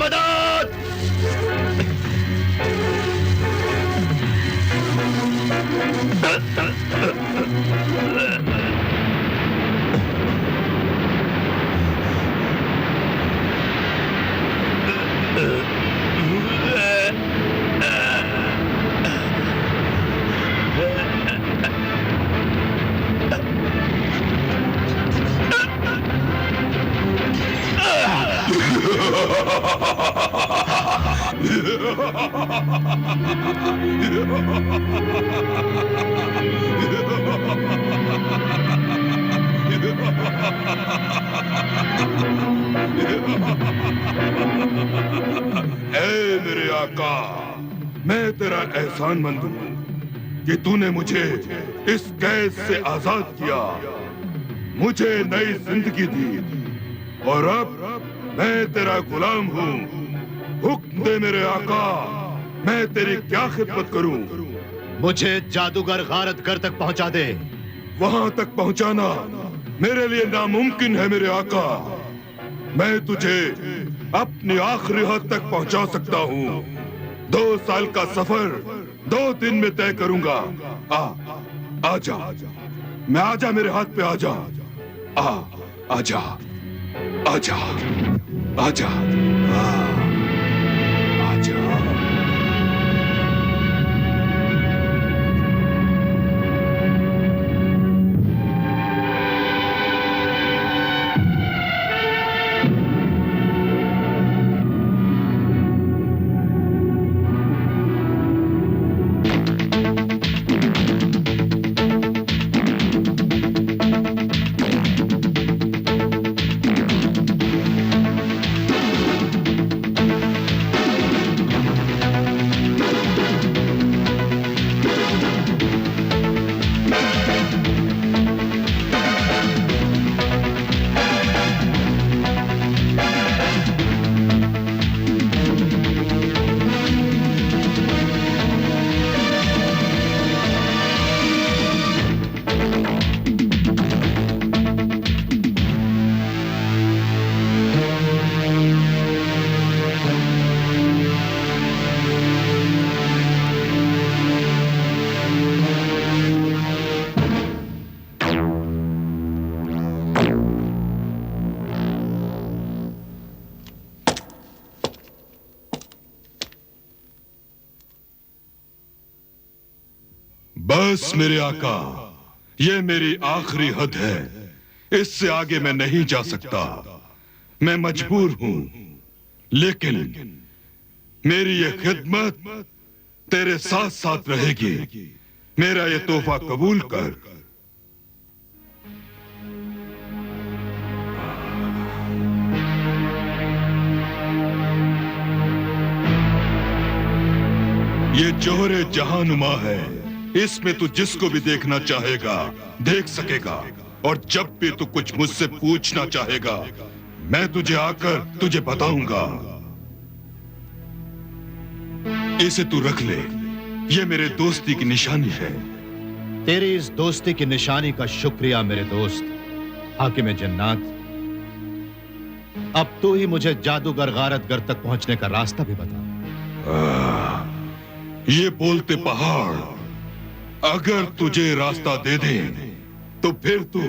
मदद! ऐ मेरे आका, मैं तेरा एहसानमंद हूँ कि तूने मुझे इस कैद से आजाद किया, मुझे नई जिंदगी दी और अब मैं तेरा गुलाम हूँ। हुक्म दे मेरे आका, मैं तेरी क्या खिदमत करूँ? मुझे जादूगर गारतगर तक पहुंचा दे। वहां तक पहुंचाना मेरे लिए नामुमकिन है मेरे आका। मैं तुझे अपनी आखिरी हद तक पहुंचा सकता हूँ। 2 साल का सफर 2 दिन में तय करूंगा। आजा, मैं आजा, मेरे हाथ पे आजा। आजा, आजा, आजा, आजा। बस मेरे आका, ये मेरी आखिरी हद है। इससे आगे मैं नहीं जा सकता। मैं मजबूर हूं, लेकिन मेरी ये खिदमत तेरे साथ साथ रहेगी। मेरा ये तोहफा कबूल कर। ये जोहरे जहानुमा है। इसमें तू जिसको भी देखना चाहेगा देख सकेगा, और जब भी तू कुछ मुझसे पूछना चाहेगा मैं तुझे आकर तुझे बताऊंगा। इसे तू रख ले, ये मेरे दोस्ती की निशानी है। तेरी इस दोस्ती की निशानी का शुक्रिया मेरे दोस्त हाकिम जन्नात। अब तू ही मुझे जादूगर गारतगर तक पहुंचने का रास्ता भी बता। ये बोलते पहाड़ अगर तुझे रास्ता दे दे तो फिर तू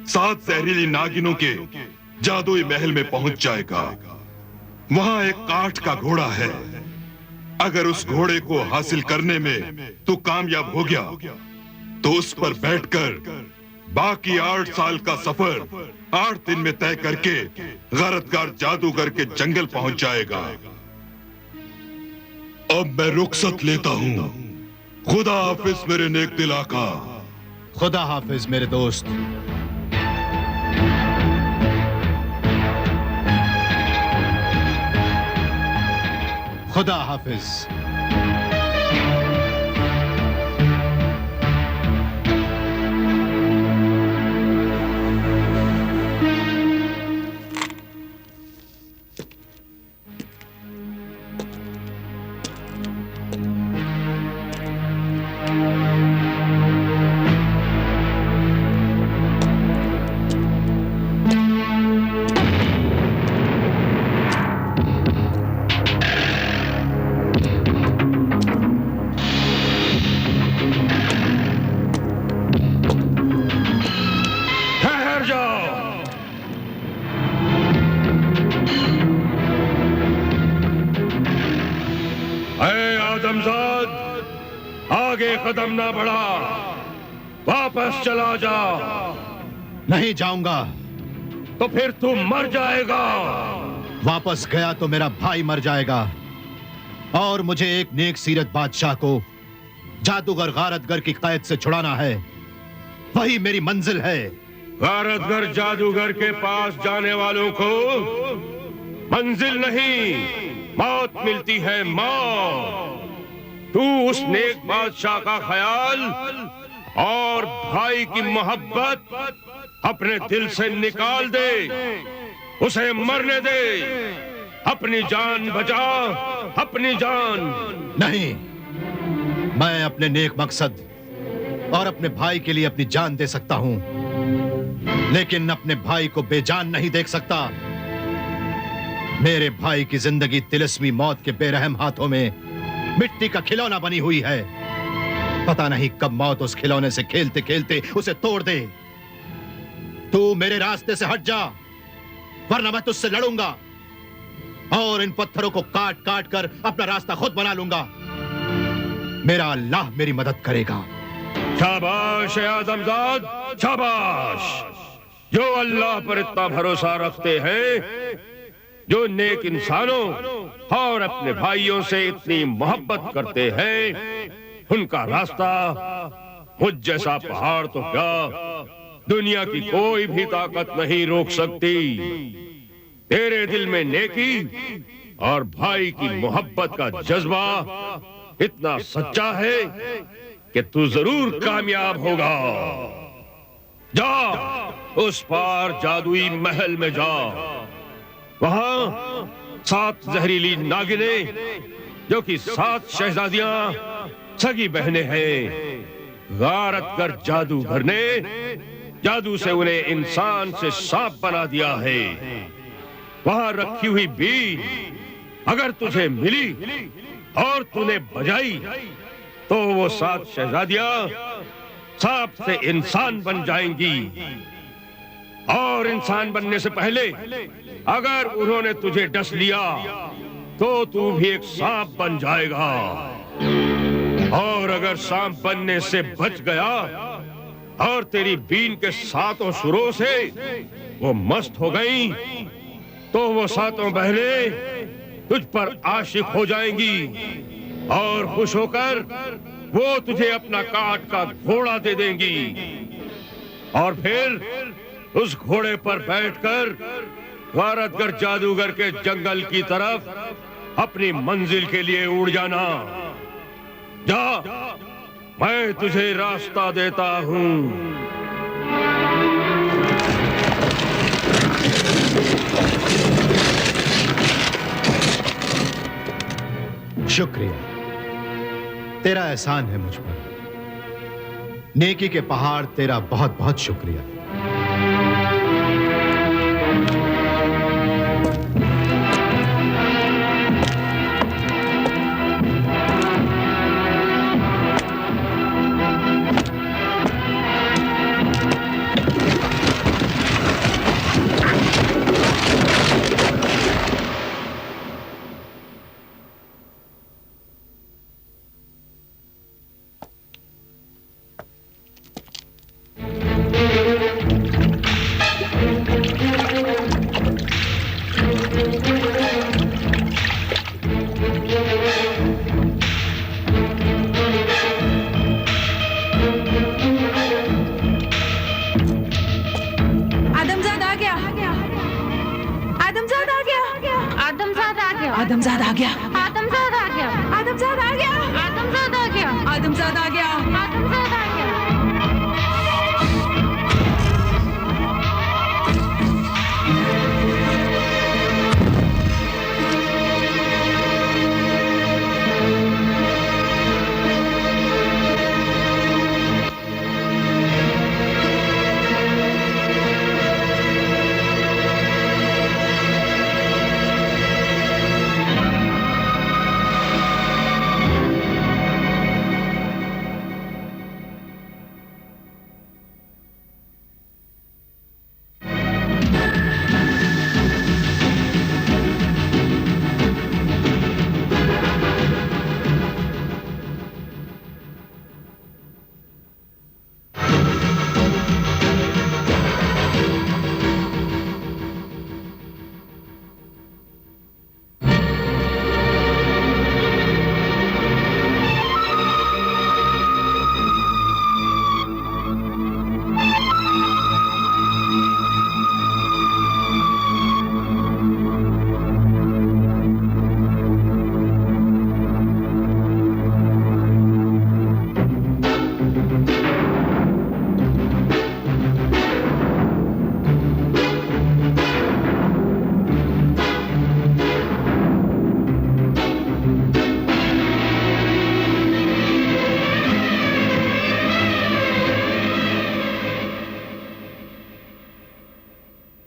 7 जहरीली नागिनों के जादुई महल में पहुंच जाएगा। वहां एक काठ का घोड़ा है। अगर उस घोड़े को हासिल करने में तू कामयाब हो गया तो उस पर बैठकर बाकी 8 साल का सफर 8 दिन में तय करके गारतगर जादूगर के जंगल पहुंच जाएगा। अब मैं रुखसत लेता हूं। खुदा हाफिज मेरे नेक दिल आका। खुदा हाफिज मेरे दोस्त। खुदा हाफिज। कदम ना बढ़ा, वापस चला जा। नहीं जाऊंगा। तो फिर तू मर जाएगा। वापस गया तो मेरा भाई मर जाएगा, और मुझे एक नेक सीरत बादशाह को जादूगर गारतगर की कैद से छुड़ाना है। वही मेरी मंजिल है। गारतगर जादूगर के पास जाने वालों को मंजिल नहीं, मौत मिलती है, मौत। तू उस नेक बादशाह का ख्याल और भाई की मोहब्बत अपने दिल से निकाल दे, उसे मरने दे। अपनी जान बचा, अपनी जान। नहीं, मैं अपने नेक मकसद और अपने भाई के लिए अपनी जान दे सकता हूं, लेकिन अपने भाई को बेजान नहीं देख सकता। मेरे भाई की जिंदगी तिलिस्मी मौत के बेरहम हाथों में मिट्टी का खिलौना बनी हुई है। पता नहीं कब मौत उस खिलौने से खेलते खेलते उसे तोड़ दे। तू मेरे रास्ते से हट जा, वरना मैं तुझसे लड़ूंगा और इन पत्थरों को काट काट कर अपना रास्ता खुद बना लूंगा। मेरा अल्लाह मेरी मदद करेगा। शाबाश है आदमजाद, शाबाश। जो अल्लाह पर इतना भरोसा रखते हैं, जो नेक इंसानों और अपने भाइयों से इतनी मोहब्बत करते हैं, उनका रास्ता मुझ जैसा पहाड़ तो क्या, दुनिया की कोई भी ताकत नहीं रोक सकती। तेरे दिल में नेकी और भाई की मोहब्बत का जज्बा इतना सच्चा है कि तू जरूर कामयाब होगा। जा, उस पार जादुई महल में जा। वहां 7 जहरीली नागिनें, जो कि 7 शहजादियां सगी बहनें हैं, गारतगर जादूगर ने जादू से उन्हें इंसान से सांप बना दिया है। वहां रखी हुई बीन अगर तुझे मिली और तूने बजाई, तो वो 7 शहजादियां सांप से इंसान बन जाएंगी। और इंसान बनने से पहले अगर उन्होंने तुझे डस लिया, तो तू भी एक सांप बन जाएगा। और अगर सांप बनने से बच गया और तेरी बीन के 7 सुरों से वो मस्त हो गई, तो वो 7 बहनें तुझ पर आशिक हो जाएंगी और खुश होकर वो तुझे अपना काट का घोड़ा दे देंगी। और फिर उस घोड़े पर बैठकर गारतगर जादूगर के जंगल की तरफ अपनी मंजिल के लिए उड़ जाना। जा, मैं तुझे रास्ता देता हूं। शुक्रिया, तेरा एहसान है मुझ पर। नेकी के पहाड़, तेरा बहुत बहुत शुक्रिया। आदमजाद आ गया। आदमजाद आ गया। आदमजाद आ गया। आदमजाद आ गया। आदमजाद आ गया। आदमजाद आ गया।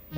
है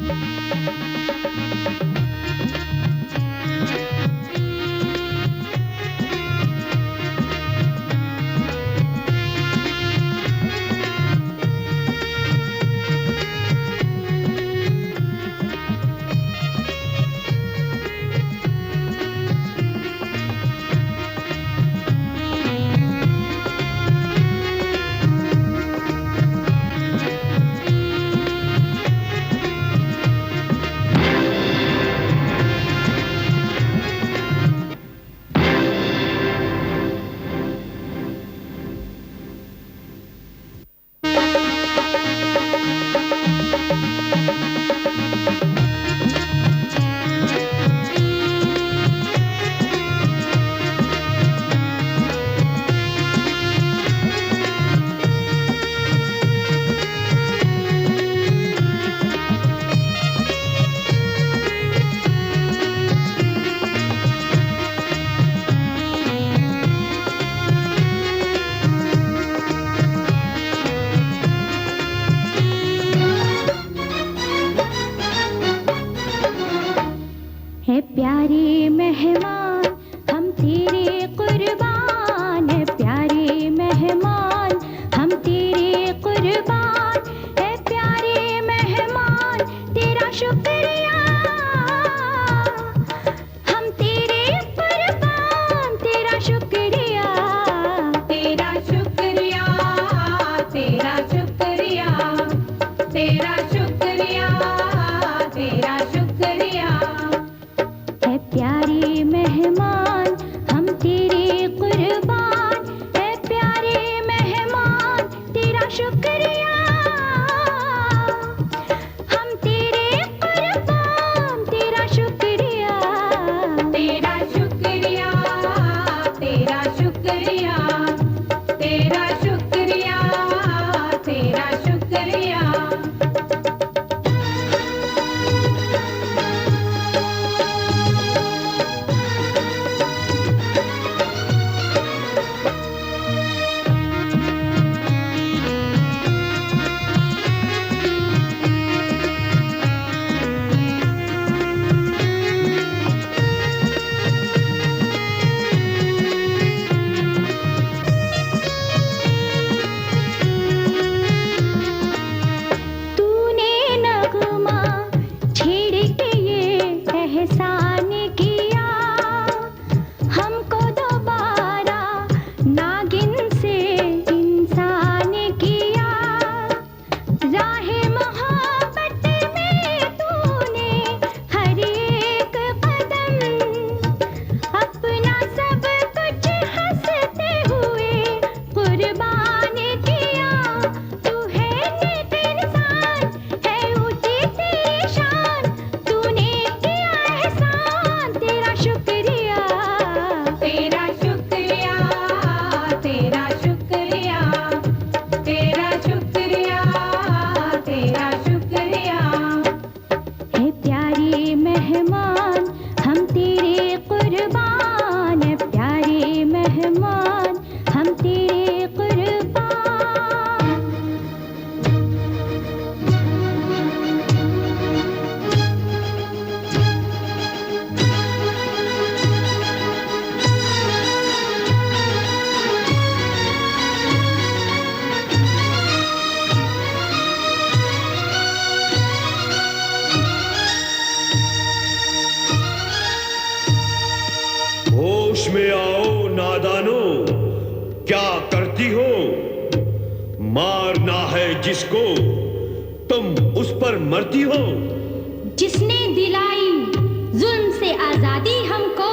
प्यारे मेहमान हम तेरे कुर्बान, है प्यारे मेहमान हम तेरे कुर्बान, है प्यारे मेहमान तेरा शुक्रिया, हम तेरे कुर्बान तेरा शुक्रिया, तेरा शुक्रिया, तेरा शुक्रिया, तेरा शुक्रिया, तेरा शुक्रिया। है प्यारे मेहमान हम तेरे कुर्बान, है प्यारे मेहमान तेरा शुक्रिया, हम तेरे कुर्बान तेरा शुक्रिया, तेरा शुक्रिया, तेरा शुक्रिया, तेरा शुक्रिया, तेरा शुक्रिया। तूने नगमा छेड़ के ये एहसान किया, हमको दोबारा नागिन से इंसान किया, राहे मोहब्बत में तूने हर एक कदम अपना सब कुछ हंसते हुए कुर्बान किया, तू है नेक इंसान है ऊंची तेरी शान, तूने किया एहसान तेरा शुक्रिया, तेरा शुक्रिया, तेरा शुक्रिया, तेरा शुक्रिया, तेरा शुक्रिया। है प्यारे मेहमान हम तेरे कुर्बान, है प्यारे मेहमान हम तेरे कुर्बान। होश में आओ नादानो, क्या करती हो? मारना है जिसको तुम उस पर मरती हो। जिसने दिलाई जुल्म से आजादी हमको,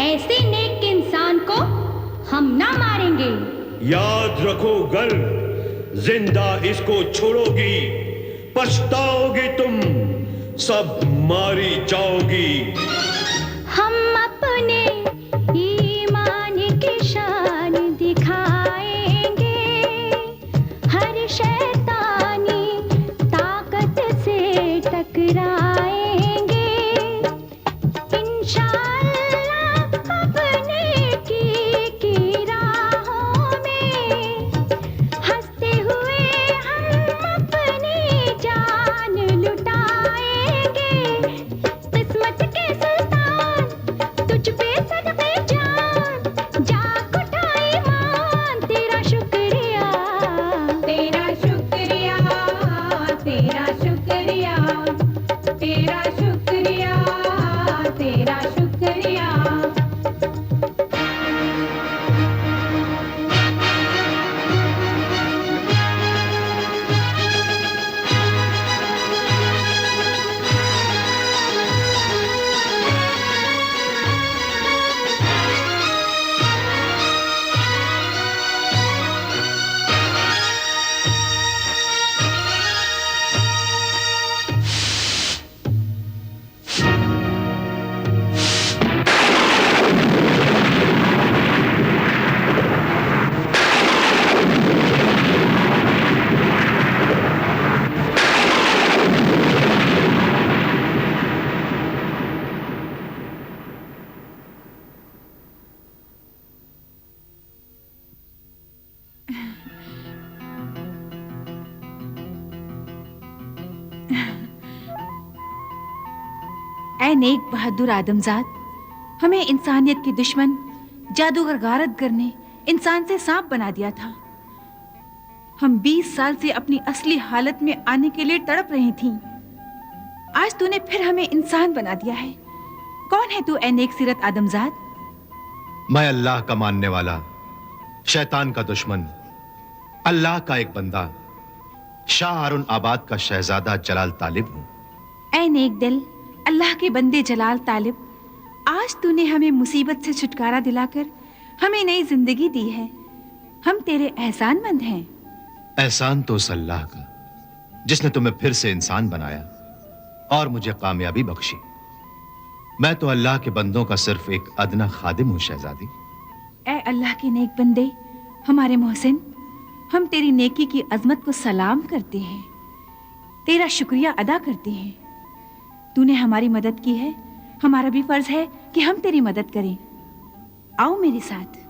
ऐसे नेक इंसान को हम ना मारेंगे। याद रखो गर जिंदा इसको छोड़ोगी, पछताओगी तुम, सब मारी जाओगी। हम अपने ईमान की शान दिखाएंगे, हर शैतानी ताकत से टकराएंगे, इंशाअल्लाह अपने की राहों में हंसते हुए हम अपनी जान लुटा ऐ नेक बहादुर आदमजाद, हमें इंसानियत के दुश्मन जादूगर गारदगर ने इंसान से सांप बना दिया था। हम 20 साल से अपनी असली हालत में आने के लिए तड़प रही थीं। आज तूने फिर हमें इंसान बना दिया है। कौन है तू ऐ नेक सीरत आदमजाद? मैं अल्लाह का मानने वाला, शैतान का दुश्मन, अल्लाह का एक बंदा, शाह हारून आबाद का शहजादा जलाल तालिब हूं। ऐ नेक दिल, अल्लाह के बंदे जलाल तालिब, आज तूने हमें मुसीबत से छुटकारा दिलाकर हमें नई जिंदगी दी है। हम तेरे एहसानमंद हैं। एहसान तो उस अल्लाह का जिसने तुम्हें फिर से इंसान बनाया और मुझे कामयाबी बख्शी। मैं तो अल्लाह के बंदों का सिर्फ एक अदना खादिम हूं शहजादी। ऐ अल्लाह के नेक बंदे, हमारे मोहसिन, हम तेरी नेकी की अजमत को सलाम करते हैं, तेरा शुक्रिया अदा करते हैं। तूने हमारी मदद की है, हमारा भी फर्ज है कि हम तेरी मदद करें। आओ मेरे साथ।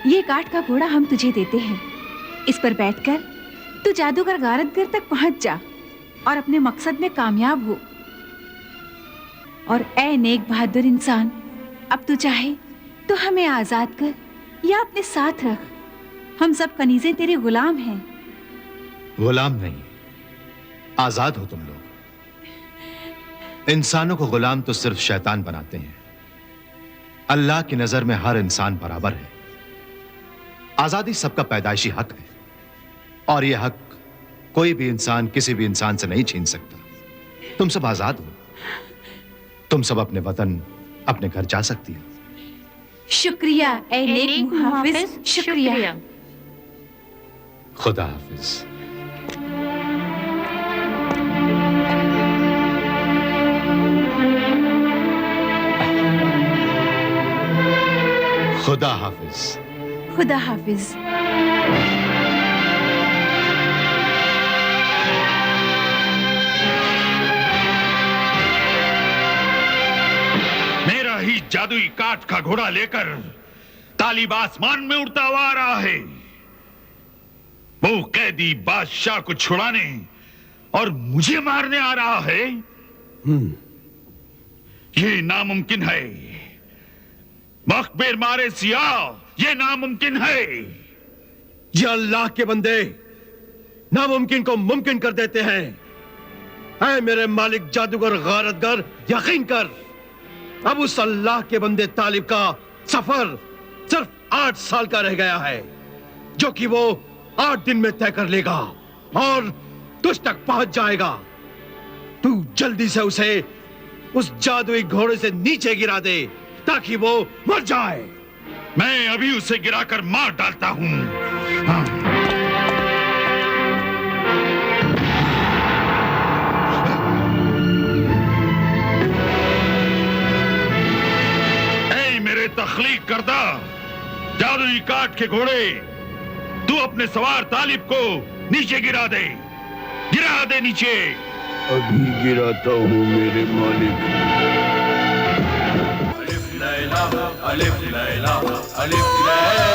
ये काठ का घोड़ा हम तुझे देते हैं। इस पर बैठकर तू जादूगर गारदगर तक पहुंच जा और अपने मकसद में कामयाब हो। और ऐ नेक बहादुर इंसान, अब तू चाहे तो हमें आजाद कर या अपने साथ रख। हम सब कनीज़ें तेरे गुलाम हैं। गुलाम नहीं, आजाद हो तुम लोग। इंसानों को गुलाम तो सिर्फ शैतान बनाते हैं। अल्लाह की नजर में हर इंसान बराबर है। आजादी सबका पैदाइशी हक है और यह हक कोई भी इंसान किसी भी इंसान से नहीं छीन सकता। तुम सब आजाद हो। तुम सब अपने वतन, अपने घर जा सकती हो। शुक्रिया ऐ नेक मुहाफिज, शुक्रिया। खुदा हाफिज। खुदा हाफिज। खुदा हाफिज। मेरा ही जादुई काठ का घोड़ा लेकर तालिब आसमान में उड़ता हुआ आ रहा है। वो कैदी बादशाह को छुड़ाने और मुझे मारने आ रहा है। ये नामुमकिन है। मकबूर मारे सिया, ये नामुमकिन है। ये अल्लाह के बंदे नामुमकिन को मुमकिन कर देते हैं। ऐ मेरे मालिक जादूगर गारदगर, यकीन कर, अब उस अल्लाह के बंदे तालिब का सफर सिर्फ 8 साल का रह गया है, जो कि वो 8 दिन में तय कर लेगा और तुझ तक पहुंच जाएगा। तू जल्दी से उसे उस जादुई घोड़े से नीचे गिरा दे ताकि वो मर जाए। मैं अभी उसे गिराकर मार डालता हूं। ऐ मेरे तख्लीक करदा जादुई काठ के घोड़े, तू अपने सवार तालिब को नीचे गिरा दे नीचे। अभी गिराता हूँ मेरे मालिक। अलिफ लैला अलिफ लैला अलिफ लैला